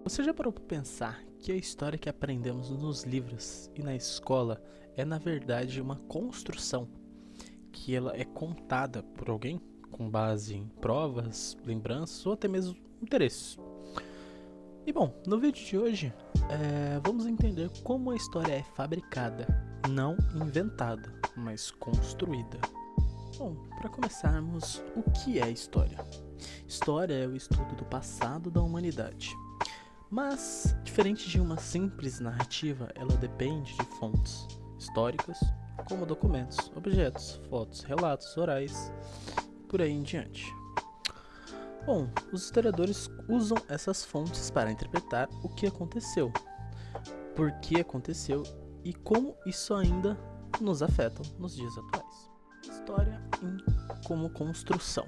Você já parou para pensar que a história que aprendemos nos livros e na escola é na verdade uma construção, que ela é contada por alguém com base em provas, lembranças ou até mesmo interesses? E bom, no vídeo de hoje vamos entender como a história é fabricada, não inventada, mas construída. Bom, para começarmos, o que é história? História é o estudo do passado da humanidade. Mas, diferente de uma simples narrativa, ela depende de fontes históricas, como documentos, objetos, fotos, relatos orais, por aí em diante. Bom, os historiadores usam essas fontes para interpretar o que aconteceu, por que aconteceu e como isso ainda nos afeta nos dias atuais. História como construção.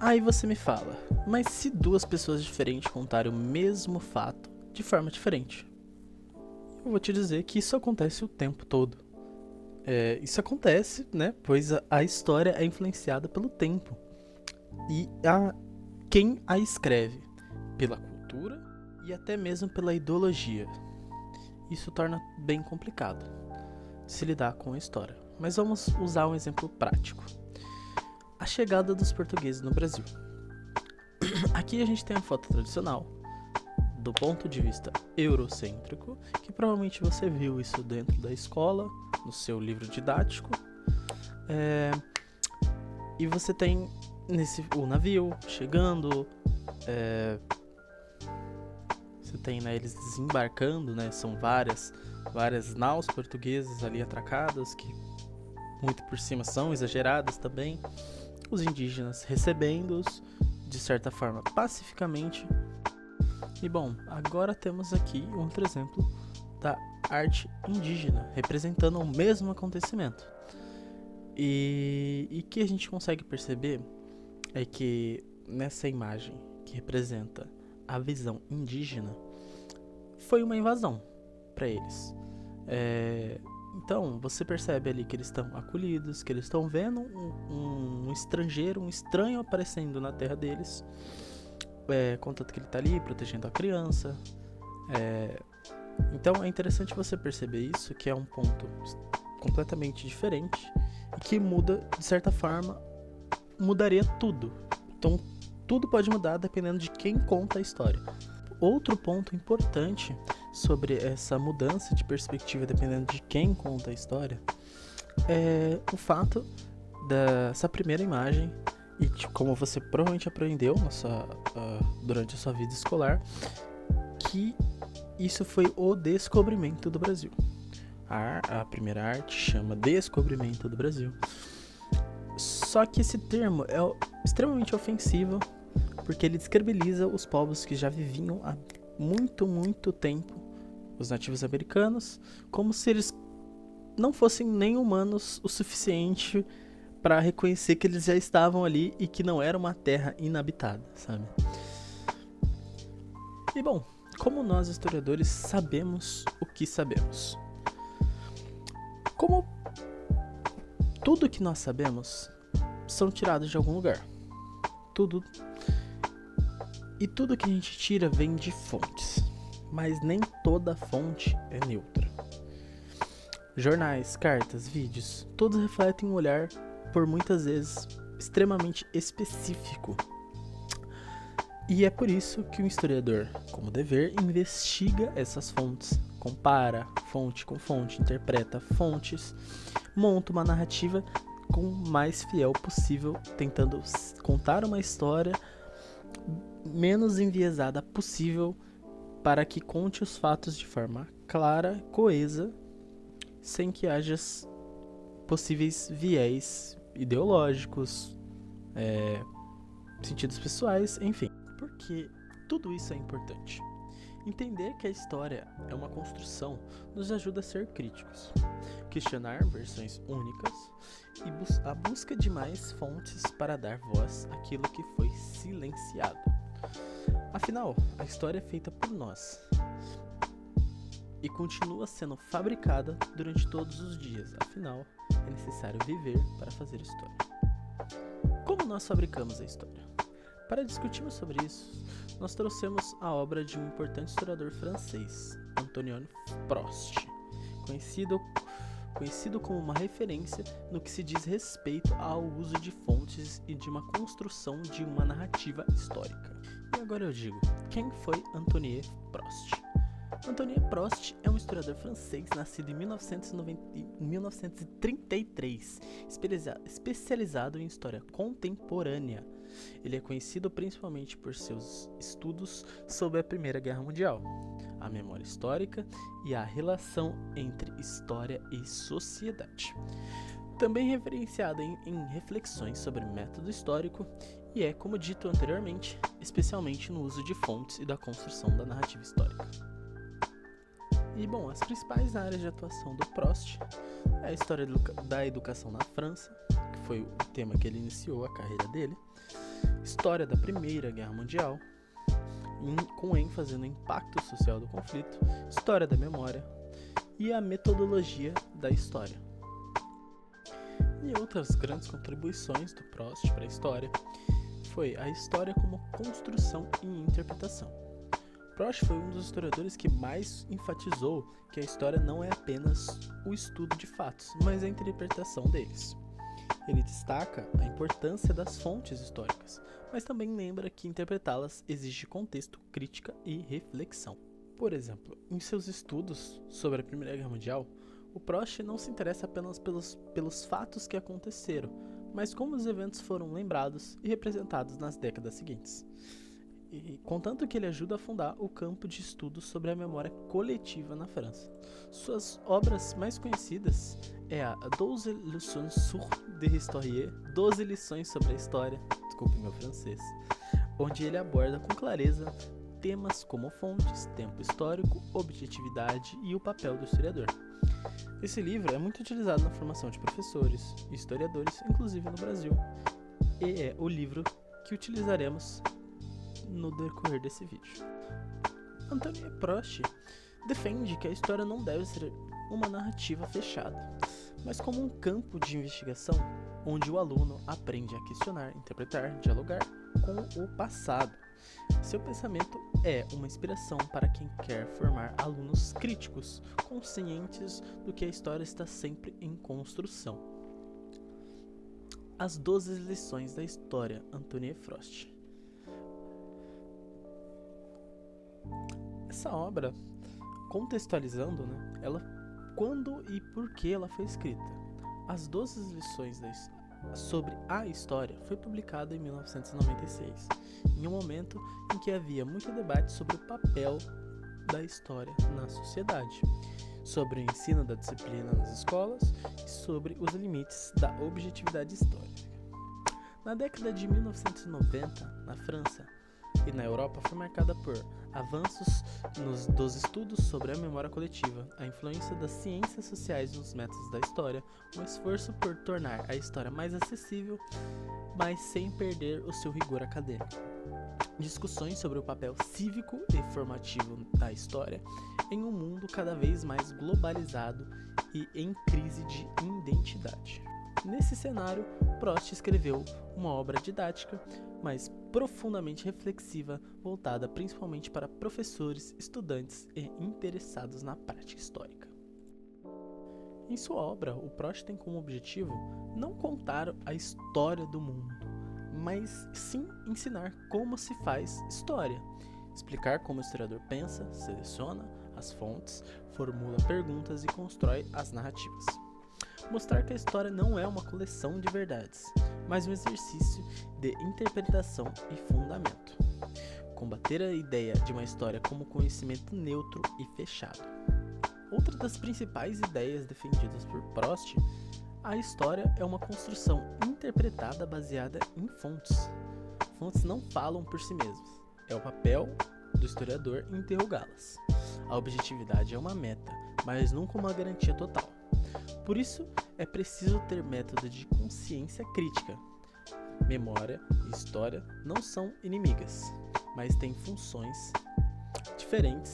Aí você me fala, mas se duas pessoas diferentes contarem o mesmo fato de forma diferente? Eu vou te dizer que isso acontece o tempo todo. Isso acontece, né? Pois a história é influenciada pelo tempo e quem a escreve, pela cultura e até mesmo pela ideologia. Isso torna bem complicado de se lidar com a história. Mas vamos usar um exemplo prático. A chegada dos portugueses no Brasil. Aqui a gente tem a foto tradicional, do ponto de vista eurocêntrico, que provavelmente você viu isso dentro da escola, no seu livro didático. E você tem o navio chegando, você tem eles desembarcando, são várias naus portuguesas ali atracadas, que muito por cima são exageradas também. Os indígenas recebendo-os, de certa forma, pacificamente. E bom, agora temos aqui outro exemplo da arte indígena, representando o mesmo acontecimento. E que a gente consegue perceber é que nessa imagem que representa a visão indígena, foi uma invasão para eles. Então, você percebe ali que eles estão acolhidos, que eles estão vendo um estrangeiro, um estranho aparecendo na terra deles, contanto que ele está ali protegendo a criança. Então, é interessante você perceber isso, que é um ponto completamente diferente e que muda, de certa forma, mudaria tudo. Então, tudo pode mudar dependendo de quem conta a história. Outro ponto importante sobre essa mudança de perspectiva dependendo de quem conta a história é o fato dessa primeira imagem, e como você provavelmente aprendeu durante a sua vida escolar, que isso foi o descobrimento do Brasil. A primeira arte chama Descobrimento do Brasil. Só que esse termo é extremamente ofensivo, porque ele descredibiliza os povos que já viviam há muito tempo, os nativos americanos, como se eles não fossem nem humanos o suficiente para reconhecer que eles já estavam ali e que não era uma terra inabitada, sabe? E bom, como nós historiadores sabemos o que sabemos? Como tudo que nós sabemos são tirados de algum lugar. Tudo que a gente tira vem de fontes, mas nem toda fonte é neutra. Jornais, cartas, vídeos, todos refletem um olhar, por muitas vezes, extremamente específico. E é por isso que o historiador, como dever, investiga essas fontes, compara fonte com fonte, interpreta fontes, monta uma narrativa com o mais fiel possível, tentando contar uma história menos enviesada possível, para que conte os fatos de forma clara, coesa, sem que haja possíveis viés ideológicos, sentidos pessoais, enfim. Porque tudo isso é importante. Entender que a história é uma construção nos ajuda a ser críticos, questionar versões únicas e a busca de mais fontes para dar voz àquilo que foi silenciado. Afinal, a história é feita por nós e continua sendo fabricada durante todos os dias. Afinal, é necessário viver para fazer história. Como nós fabricamos a história? Para discutirmos sobre isso, nós trouxemos a obra de um importante historiador francês, Antoine Prost, conhecido como uma referência no que se diz respeito ao uso de fontes e de uma construção de uma narrativa histórica. E agora eu digo, quem foi Antoine Prost? Antoine Prost é um historiador francês nascido em 1933, especializado em história contemporânea. Ele é conhecido principalmente por seus estudos sobre a Primeira Guerra Mundial, a memória histórica e a relação entre história e sociedade. Também referenciado em reflexões sobre método histórico e é, como dito anteriormente, especialmente no uso de fontes e da construção da narrativa histórica. E bom, as principais áreas de atuação do Prost é a história da educação na França, que foi o tema que ele iniciou a carreira dele, história da Primeira Guerra Mundial, com ênfase no impacto social do conflito, história da memória e a metodologia da história. E outras grandes contribuições do Prost para a história foi a história como construção e interpretação. Prost foi um dos historiadores que mais enfatizou que a história não é apenas o estudo de fatos, mas a interpretação deles. Ele destaca a importância das fontes históricas, mas também lembra que interpretá-las exige contexto, crítica e reflexão. Por exemplo, em seus estudos sobre a Primeira Guerra Mundial, o Prost não se interessa apenas pelos fatos que aconteceram, mas como os eventos foram lembrados e representados nas décadas seguintes. E contanto que ele ajuda a fundar o campo de estudos sobre a memória coletiva na França. Suas obras mais conhecidas é a 12 leçons sur l'histoire, 12 lições sobre a história, desculpe meu francês, onde ele aborda com clareza temas como fontes, tempo histórico, objetividade e o papel do historiador. Esse livro é muito utilizado na formação de professores e historiadores, inclusive no Brasil, e é o livro que utilizaremos no decorrer desse vídeo. Antoine Prost defende que a história não deve ser uma narrativa fechada, mas como um campo de investigação onde o aluno aprende a questionar, interpretar, dialogar com o passado. Seu pensamento é uma inspiração para quem quer formar alunos críticos, conscientes do que a história está sempre em construção. As 12 lições da história, Antoine Prost. Essa obra, contextualizando, ela, quando e por que ela foi escrita. As 12 lições sobre a história foi publicada em 1996, em um momento em que havia muito debate sobre o papel da história na sociedade, sobre o ensino da disciplina nas escolas e sobre os limites da objetividade histórica. Na década de 1990, na França e na Europa, foi marcada por avanços dos estudos sobre a memória coletiva, a influência das ciências sociais nos métodos da história, um esforço por tornar a história mais acessível, mas sem perder o seu rigor acadêmico. Discussões sobre o papel cívico e formativo da história em um mundo cada vez mais globalizado e em crise de identidade. Nesse cenário, Prost escreveu uma obra didática, mas profundamente reflexiva, voltada principalmente para professores, estudantes e interessados na prática histórica. Em sua obra, o Prost tem como objetivo não contar a história do mundo, mas sim ensinar como se faz história, explicar como o historiador pensa, seleciona as fontes, formula perguntas e constrói as narrativas. Mostrar que a história não é uma coleção de verdades, mas um exercício de interpretação e fundamento. Combater a ideia de uma história como conhecimento neutro e fechado. Outra das principais ideias defendidas por Prost, a história é uma construção interpretada baseada em fontes. Fontes não falam por si mesmas, é o papel do historiador interrogá-las. A objetividade é uma meta, mas nunca uma garantia total. Por isso, é preciso ter método de consciência crítica. Memória e história não são inimigas, mas têm funções diferentes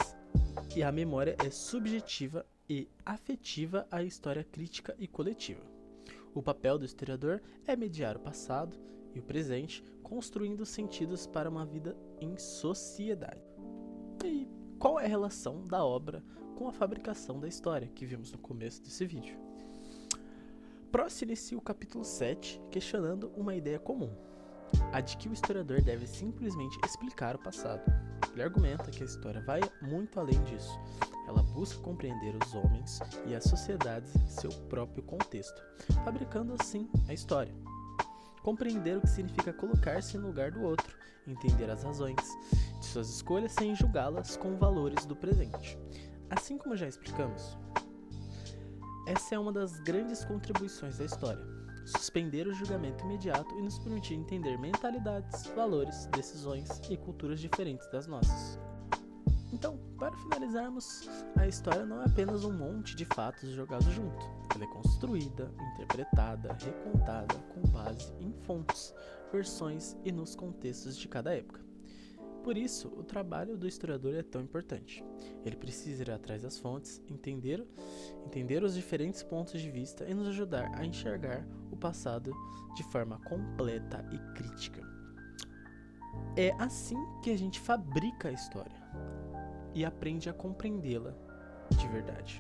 e a memória é subjetiva e afetiva à história crítica e coletiva. O papel do historiador é mediar o passado e o presente, construindo sentidos para uma vida em sociedade. E qual é a relação da obra com a fabricação da história que vimos no começo desse vídeo? Proust inicia o capítulo 7 questionando uma ideia comum, a de que o historiador deve simplesmente explicar o passado. Ele argumenta que a história vai muito além disso. Ela busca compreender os homens e as sociedades em seu próprio contexto, fabricando assim a história. Compreender o que significa colocar-se no lugar do outro, entender as razões de suas escolhas sem julgá-las com valores do presente. Assim como já explicamos, essa é uma das grandes contribuições da história: suspender o julgamento imediato e nos permitir entender mentalidades, valores, decisões e culturas diferentes das nossas. Então, para finalizarmos, a história não é apenas um monte de fatos jogados junto. Ela é construída, interpretada, recontada com base em fontes, versões e nos contextos de cada época. Por isso, o trabalho do historiador é tão importante. Ele precisa ir atrás das fontes, entender os diferentes pontos de vista e nos ajudar a enxergar o passado de forma completa e crítica. É assim que a gente fabrica a história e aprende a compreendê-la de verdade.